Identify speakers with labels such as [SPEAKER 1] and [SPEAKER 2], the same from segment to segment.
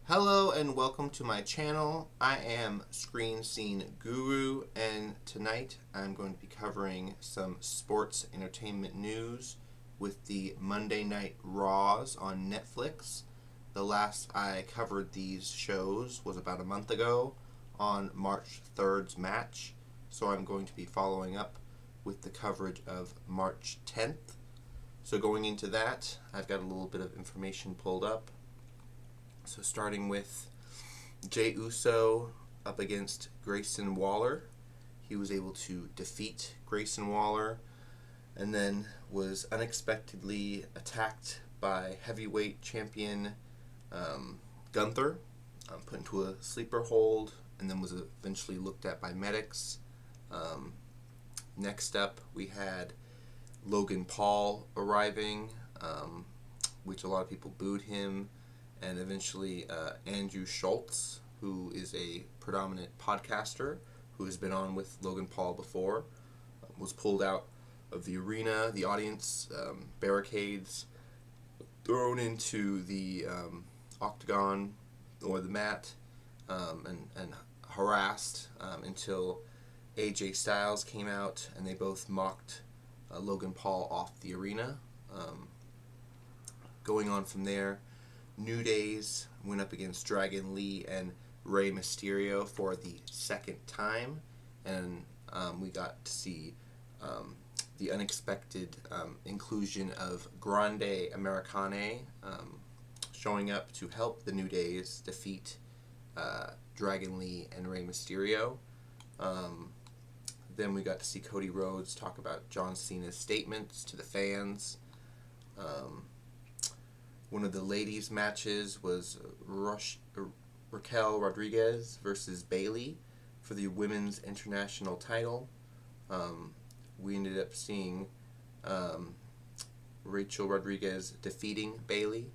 [SPEAKER 1] Hello and welcome to my channel. I am Screen Scene Guru, and tonight I'm going to be covering some sports entertainment news with the Monday Night Raws on Netflix. The last I covered these shows was about a month ago on March 3rd's match, so I'm going to be following up with the coverage of March 10th. So going into that, I've got a little bit of information pulled up. So starting with Jey Uso up against Grayson Waller. He was able to defeat Grayson Waller and then was unexpectedly attacked by heavyweight champion Gunther, put into a sleeper hold, and then was eventually looked at by medics. Next up, we had Logan Paul arriving, which a lot of people booed him. And eventually Andrew Schultz, who is a predominant podcaster who has been on with Logan Paul before, was pulled out of the arena, the audience, barricades, thrown into the octagon or the mat, and harassed until AJ Styles came out and they both mocked Logan Paul off the arena. Going on from there, New Days went up against Dragon Lee and Rey Mysterio for the second time, and we got to see the unexpected inclusion of Grande Americane showing up to help the New Days defeat Dragon Lee and Rey Mysterio. Then we got to see Cody Rhodes talk about John Cena's statements to the fans. One of the ladies' matches was Raquel Rodriguez versus Bayley for the Women's International title. We ended up seeing Rachel Rodriguez defeating Bayley.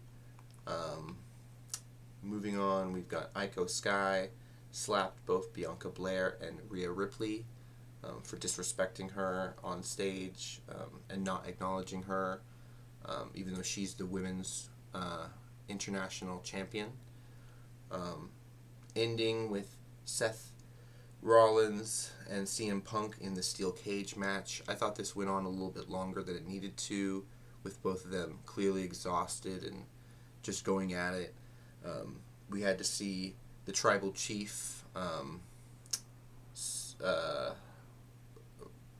[SPEAKER 1] Moving on, we've got Iko Sky slapped both Bianca Belair and Rhea Ripley for disrespecting her on stage and not acknowledging her, even though she's the women's international champion. Ending with Seth Rollins and CM Punk in the steel cage match. I thought this went on a little bit longer than it needed to, with both of them clearly exhausted and just going at it. We had to see the tribal chief,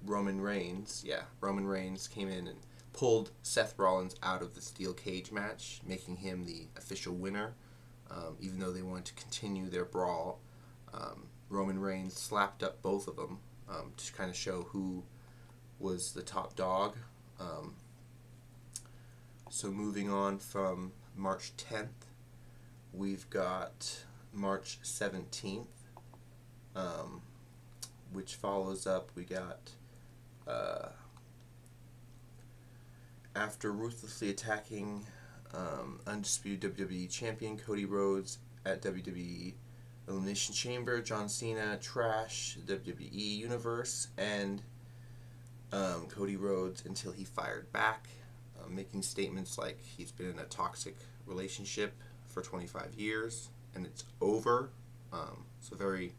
[SPEAKER 1] Roman Reigns came in and pulled Seth Rollins out of the steel cage match, making him the official winner. Even though they wanted to continue their brawl, Roman Reigns slapped up both of them to kind of show who was the top dog. So moving on from March 10th, we've got March 17th, which follows up. We got after ruthlessly attacking undisputed WWE Champion Cody Rhodes at WWE Elimination Chamber, John Cena trashed the WWE Universe and Cody Rhodes until he fired back, making statements like he's been in a toxic relationship for 25 years and it's over. So very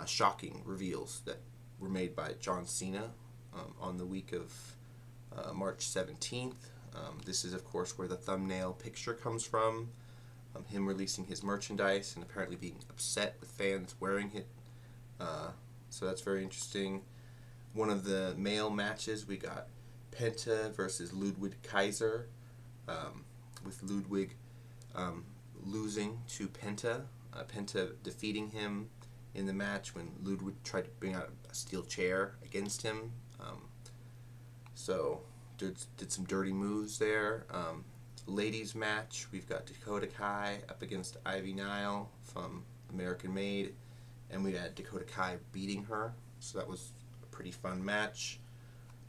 [SPEAKER 1] shocking reveals that were made by John Cena on the week of March 17th. This is, of course, where the thumbnail picture comes from. Him releasing his merchandise and apparently being upset with fans wearing it. So that's very interesting. One of the male matches, we got Penta versus Ludwig Kaiser, with Ludwig losing to Penta. Penta defeating him in the match when Ludwig tried to bring out a steel chair against him. So did some dirty moves there. Ladies match, we've got Dakota Kai up against Ivy Nile from American Made, and we had Dakota Kai beating her, so that was a pretty fun match.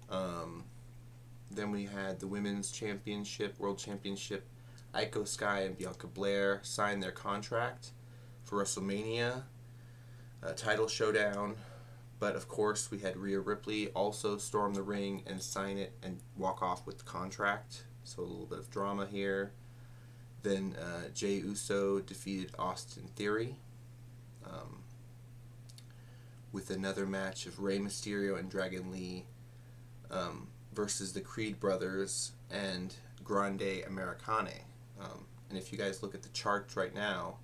[SPEAKER 1] Then we had the Women's Championship, World Championship. Iko Sky and Bianca Belair signed their contract for WrestleMania, title showdown. But of course, we had Rhea Ripley also storm the ring and sign it and walk off with the contract. So a little bit of drama here. Then Jey Uso defeated Austin Theory. With another match of Rey Mysterio and Dragon Lee versus the Creed brothers and Grande Americane. And if you guys look at the charts right now,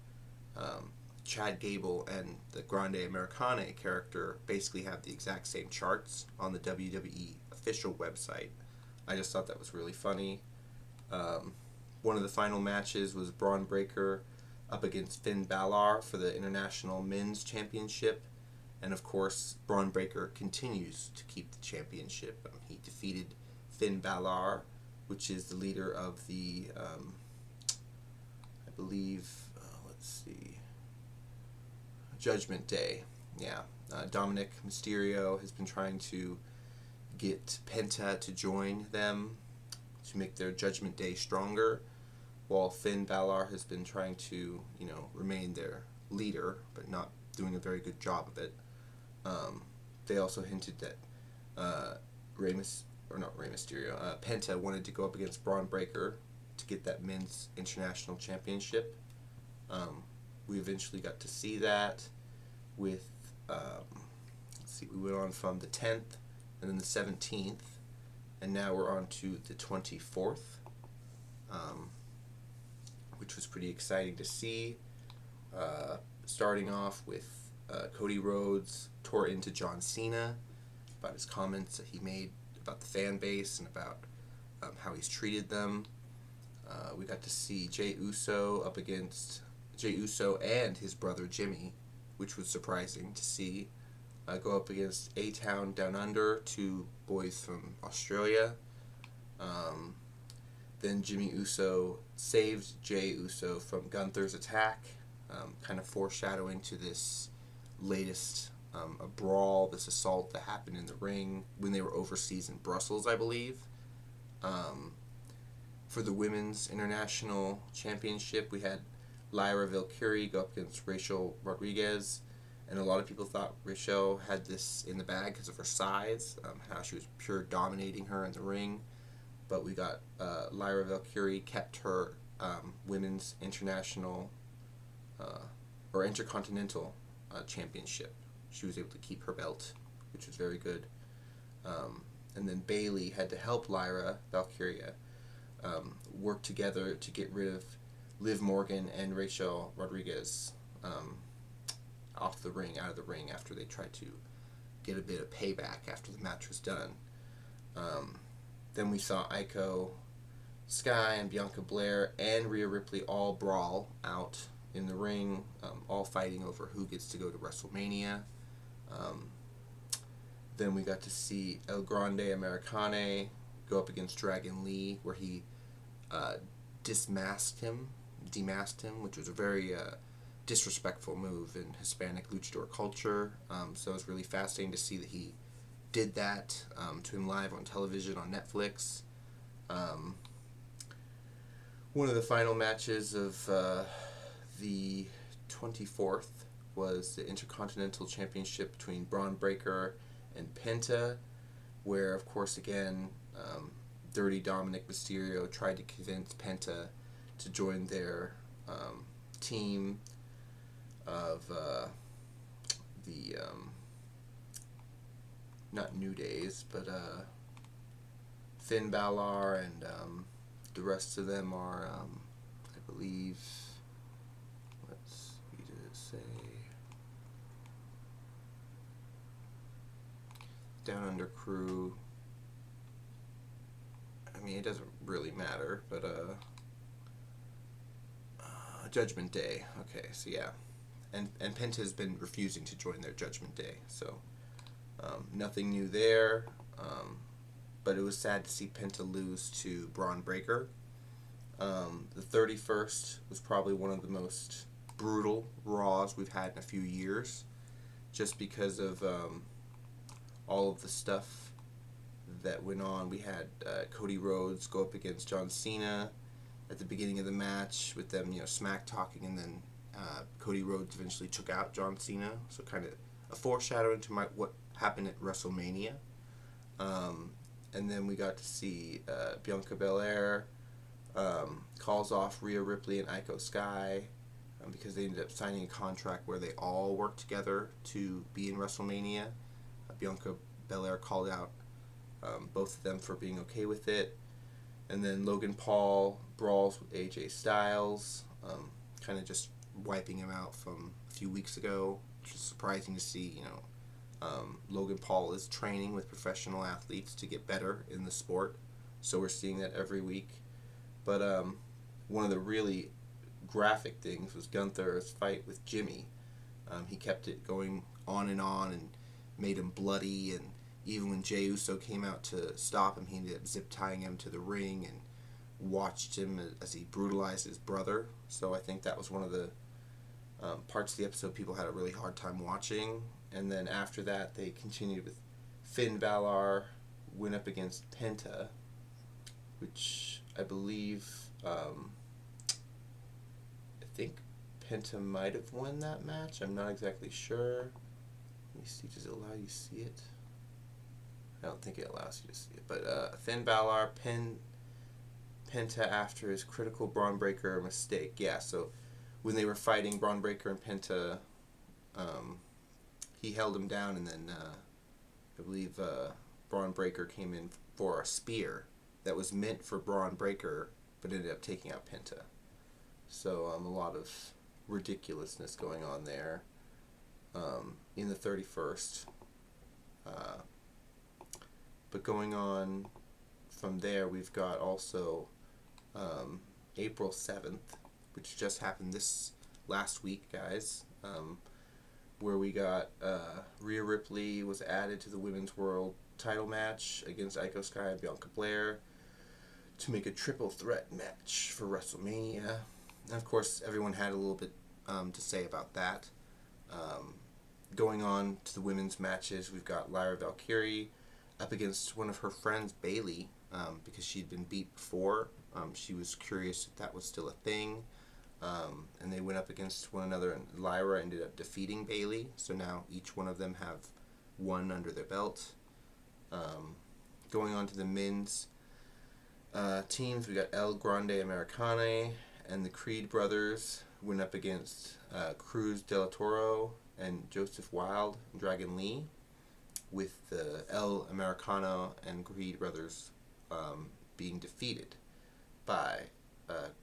[SPEAKER 1] Chad Gable and the Grande Americane character basically have the exact same charts on the WWE official website. I just thought that was really funny. One of the final matches was Braun Breaker up against Finn Balor for the International Men's Championship. And of course, Braun Breaker continues to keep the championship. He defeated Finn Balor, which is the leader of the, I believe, Judgment Day. Yeah. Dominic Mysterio has been trying to get Penta to join them to make their Judgment Day stronger, while Finn Balor has been trying to, remain their leader, but not doing a very good job of it. They also hinted that Penta wanted to go up against Braun Breaker to get that men's international championship. We eventually got to see that with, we went on from the 10th and then the 17th, and now we're on to the 24th, which was pretty exciting to see. Starting off with Cody Rhodes tore into John Cena about his comments that he made about the fan base and about how he's treated them. We got to see Jey Uso up against Jey Uso and his brother Jimmy, which was surprising to see. Go up against A-Town Down Under, two boys from Australia. Then Jimmy Uso saved Jey Uso from Gunther's attack, kind of foreshadowing to this latest a brawl, this assault that happened in the ring when they were overseas in Brussels, I believe. For the Women's International Championship, we had Lyra Valkyrie go up against Rachel Rodriguez, and a lot of people thought Rachel had this in the bag because of her size, how she was pure dominating her in the ring. But we got Lyra Valkyrie kept her Women's International or Intercontinental Championship. She was able to keep her belt, which was very good. And then Bayley had to help Lyra Valkyrie work together to get rid of Liv Morgan and Rachel Rodriguez out of the ring after they tried to get a bit of payback after the match was done. Then we saw Iko Sky and Bianca Belair and Rhea Ripley all brawl out in the ring, all fighting over who gets to go to WrestleMania. Then we got to see El Grande Americane go up against Dragon Lee, where he demasked him, which was a very disrespectful move in Hispanic luchador culture. So it was really fascinating to see that he did that to him live on television on Netflix. One of the final matches of the 24th was the Intercontinental Championship between Braun Breaker and Penta, where, of course, again, Dirty Dominic Mysterio tried to convince Penta to join their team of not New Days, but Finn Balor and the rest of them are, I believe, Down Under crew. I mean, it doesn't really matter, but Judgment Day. Okay, so yeah, and Penta's been refusing to join their Judgment Day, so nothing new there. But it was sad to see Penta lose to Braun Breaker. The 31st was probably one of the most brutal Raws we've had in a few years, just because of all of the stuff that went on. We had Cody Rhodes go up against John Cena at the beginning of the match, with them, smack talking, and then Cody Rhodes eventually took out John Cena. So kind of a foreshadowing to what happened at WrestleMania. And then we got to see Bianca Belair calls off Rhea Ripley and Iko Sky because they ended up signing a contract where they all work together to be in WrestleMania. Bianca Belair called out both of them for being okay with it. And then Logan Paul brawls with AJ Styles, kind of just wiping him out from a few weeks ago, which is surprising to see. Logan Paul is training with professional athletes to get better in the sport, so we're seeing that every week. But one of the really graphic things was Gunther's fight with Jimmy. He kept it going on and made him bloody, and even when Jey Uso came out to stop him, he ended up zip tying him to the ring and watched him as he brutalized his brother. So I think that was one of the parts of the episode people had a really hard time watching. And then after that, they continued with Finn Balor went up against Penta, which I believe, I think Penta might have won that match. I'm not exactly sure. Let me see, does it allow you to see it? I don't think it allows you to see it. But Finn Balor pinned Penta after his critical Braun Breaker mistake. Yeah, so when they were fighting, Braun Breaker and Penta, he held him down, and then I believe Braun Breaker came in for a spear that was meant for Braun Breaker, but ended up taking out Penta. So a lot of ridiculousness going on there in the 31st. But going on from there, we've got also April 7th, which just happened this last week, guys, where we got Rhea Ripley was added to the Women's World title match against Iko Sky and Bianca Belair to make a triple threat match for WrestleMania. And of course, everyone had a little bit to say about that. Going on to the women's matches, we've got Lyra Valkyrie up against one of her friends, Bayley, because she'd been beat before. She was curious if that was still a thing. And they went up against one another, and Lyra ended up defeating Bayley. So now each one of them have one under their belt. Going on to the men's teams, we got El Grande Americane and the Creed brothers went up against Cruz del Toro and Joseph Wilde and Dragon Lee, with the El Americano and Creed brothers being defeated by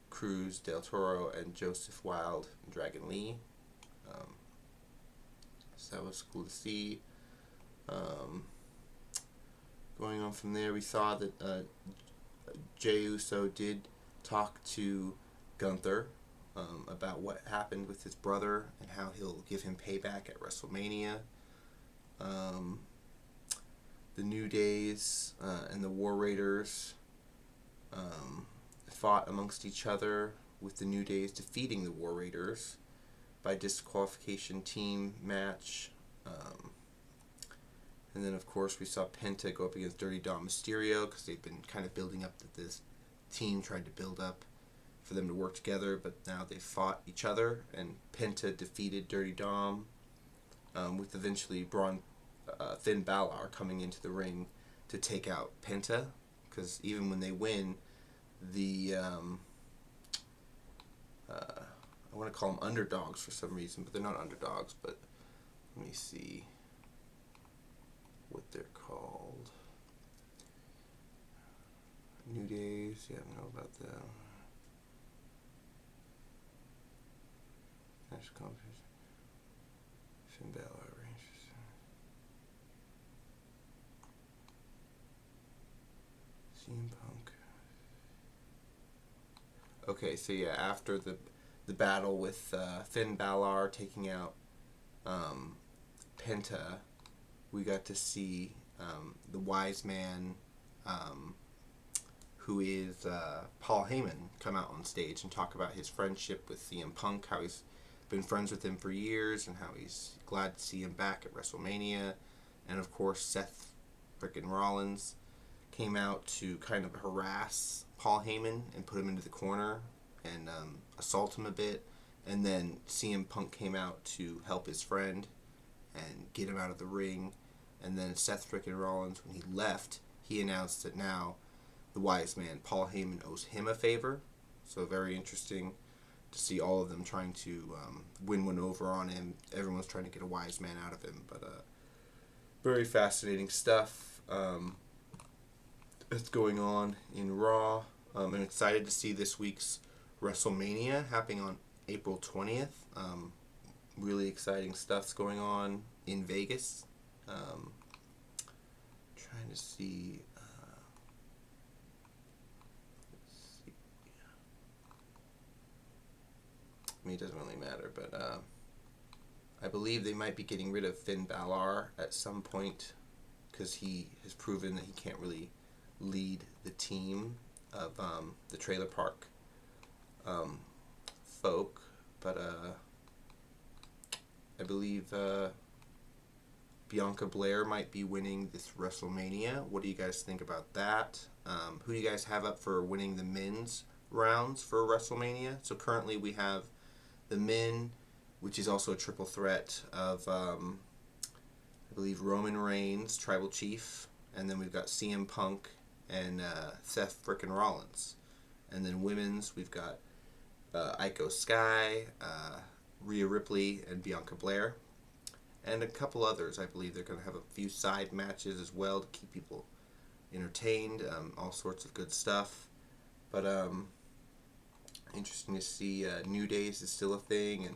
[SPEAKER 1] Cruz del Toro and Joseph Wilde and Dragon Lee. So that was cool to see. Going on from there, we saw that Jey Uso did talk to Gunther about what happened with his brother and how he'll give him payback at WrestleMania. The New Days and the War Raiders fought amongst each other, with the New Days defeating the War Raiders by disqualification team match. And then, of course, we saw Penta go up against Dirty Dom Mysterio, because they've been kind of building up that this team tried to build up for them to work together, but now they fought each other, and Penta defeated Dirty Dom, with eventually Finn Balor coming into the ring to take out Penta, because even when they win, the I want to call them underdogs for some reason, but they're not underdogs. But let me see what they're called. New Days, yeah, I know about them. National Competition. Finn Balor, Rangers. CM Punk. Okay, so yeah, after the battle with Finn Balor taking out Penta, we got to see the wise man, who is Paul Heyman, come out on stage and talk about his friendship with CM Punk, how he's been friends with him for years, and how he's glad to see him back at WrestleMania. And of course, Seth frickin' Rollins came out to kind of harass Paul Heyman and put him into the corner and assault him a bit. And then CM Punk came out to help his friend and get him out of the ring. And then Seth frickin' Rollins, when he left, he announced that now the wise man, Paul Heyman, owes him a favor. So very interesting to see all of them trying to win one over on him. Everyone's trying to get a wise man out of him. But very fascinating stuff that's going on in Raw. I'm excited to see this week's wrestle-mania happening on April 20th. Really exciting stuff's going on in Vegas. Trying to see. I mean, it doesn't really matter, but I believe they might be getting rid of Finn Balor at some point because he has proven that he can't really lead the team of the trailer park folk. But I believe Bianca Belair might be winning this WrestleMania. What do you guys think about that? Who do you guys have up for winning the men's rounds for WrestleMania? So currently we have the men, which is also a triple threat of, I believe, Roman Reigns, Tribal Chief, and then we've got CM Punk and Seth frickin' Rollins. And then women's, we've got Iko Sky, Rhea Ripley, and Bianca Belair. And a couple others. I believe they're going to have a few side matches as well to keep people entertained. All sorts of good stuff. But interesting to see New Days is still a thing, and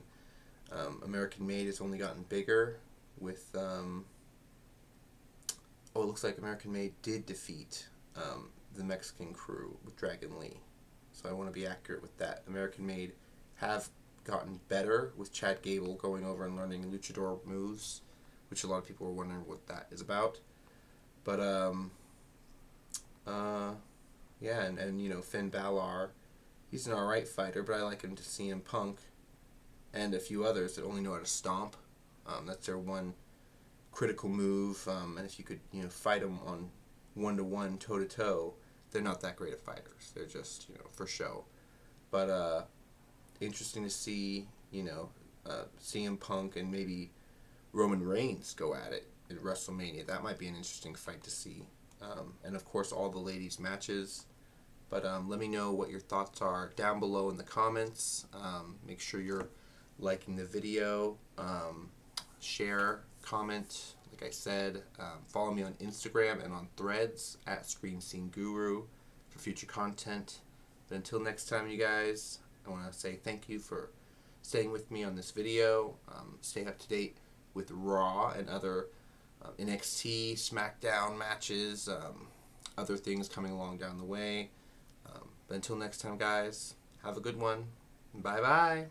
[SPEAKER 1] American Made has only gotten bigger with it looks like American Made did defeat the Mexican crew with Dragon Lee, so I want to be accurate with that. American Made have gotten better with Chad Gable going over and learning luchador moves, which a lot of people were wondering what that is about. But yeah, and you know, Finn Balor, he's an alright fighter, but I like him to CM Punk and a few others that only know how to stomp. That's their one critical move. And if you could, you know, fight them on 1-to-1, toe-to-toe, they're not that great of fighters. They're just, you know, for show. But interesting to see, you know, CM Punk and maybe Roman Reigns go at it at WrestleMania. That might be an interesting fight to see. And of course, all the ladies' matches. But let me know what your thoughts are down below in the comments. Make sure you're liking the video. Share, comment, like I said. Follow me on Instagram and on Threads at Screen Scene Guru for future content. But until next time, you guys, I want to say thank you for staying with me on this video. Stay up to date with Raw and other NXT, SmackDown matches, other things coming along down the way. But until next time, guys, have a good one. Bye-bye.